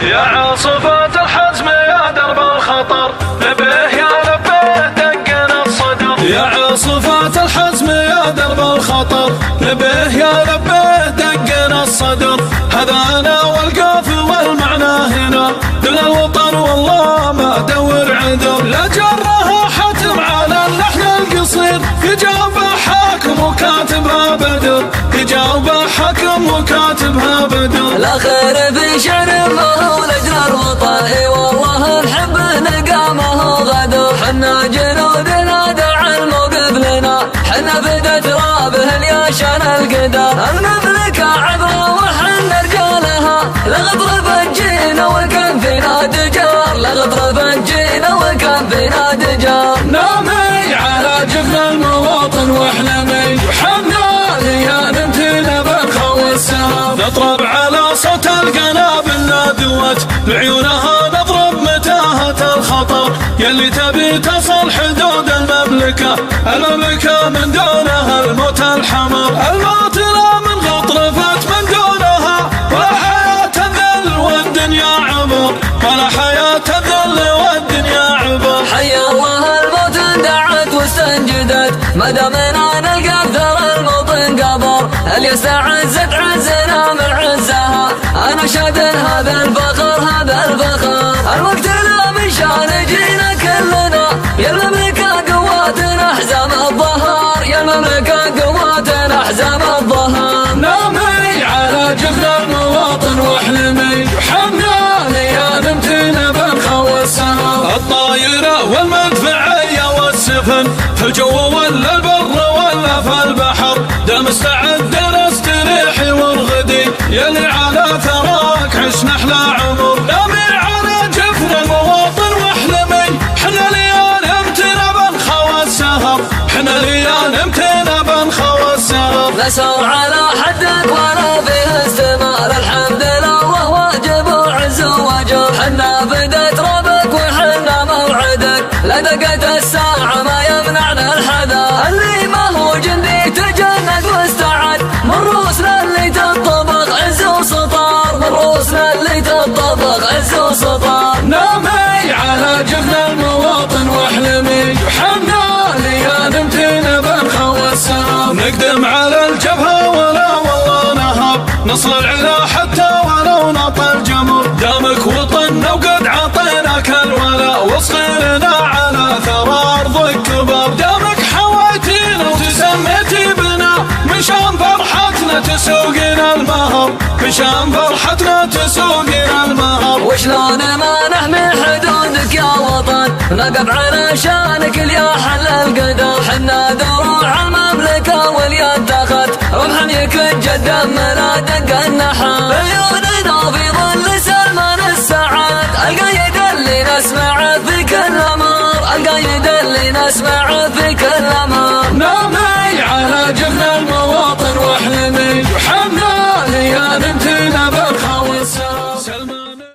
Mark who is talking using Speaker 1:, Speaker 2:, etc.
Speaker 1: يا عاصفة الحزم يا درب الخطر نبه يا لبه دقنا الصدر. يا عاصفة الحزم يا درب الخطر نبه يا لبه دقنا الصدر. هذانا والقاف والمعنى هنا دل الوطن والله ما دور عذر. لا جرها حتم على اللحن القصير يجاوب حاكم وكاتبها بدر. يجاوب حاكم وكاتبها بدر.
Speaker 2: لا خير في شعر ما هو لجل الوطن والله نحب نلقى ما هو غدر. حنا جنودنا دعا الموقف لنا حنا فدا ترابه الياشان القدر. المملكة عبرة وحنا رجالها لغطر فنجينا وكان فينا دجار. لغطر فنجينا وكان فينا دجار.
Speaker 1: نامي على جبن المواطن واحلمي وحنا ليان امتنا بالخو السهام. نضرب على صوت القنابل نادوت بعيونها نضرب متاهة الخطر. يلي تبي تصل حدود المملكة المملكة من دونها الموت الحمر. الموت لا من غطرفت من دونها ولا حياة الذل والدنيا عبر. ولا حياة الذل والدنيا عبر.
Speaker 2: حيا الله الموت اندعت واستنجدت ما دامنا نلقى بثر الموطن قبر. الياس عزت عزنا من عزها انا شاد هذا الفخر هذا الفخر. الوقت لا من شان جينا كلنا يا المملكة قواتنا حزام الظهر. يا المملكة قواتنا حزام الظهر.
Speaker 1: نامي على جبن المواطن واحلمي وحنا ليان امتنا بالخو السهام. الطايرة والمدفعية والسفن في الجو ولا البر ولا في البحر دا مستعد نستريح ونغدي. يلي على ثراك عشنا احلى عمر. نامي على جفن المواطن واحلمي حنا ليان امتنا بالخو السهر. حنا ليان امتنا بالخو السهر.
Speaker 2: نسر على حدك ولا فيه استمار. الحمد لله واجب وعز وجر. حنا فدت ربك وحنا موعدك لا دقت الساعة ما يمنعنا الحذر. اللي ما هو جندي تجند واستعد من روسنا اللي تطبق عز وسطار. من روسنا اللي تطبق عز وسطار.
Speaker 1: نامي على جفن المواطن واحلمي وحنا ليان امتنا بالخو السهام. نقدم على الجبهة ولا والله نهب نصل العلا حتى ولو نطل جمر. دامك وطننا وقد عطيناك الولا وصغيرنا على ثرى ارضك كبر. دامك حويتينا وتسميتي بنا مشان فرحتنا تسوقنا المهر. مشان فرحتنا تسوقنا المهر.
Speaker 2: وشلون ما نحمي حدودك يا وطن نقف على شانك يا حل القدر. حنا دروع المملكة واليد دخت رمحا يتجدد منا دق النحر. عيوننا في ظل سلمان السعاد القايد اللي نسمع في كل امر. القايد اللي نسمع في كل امر.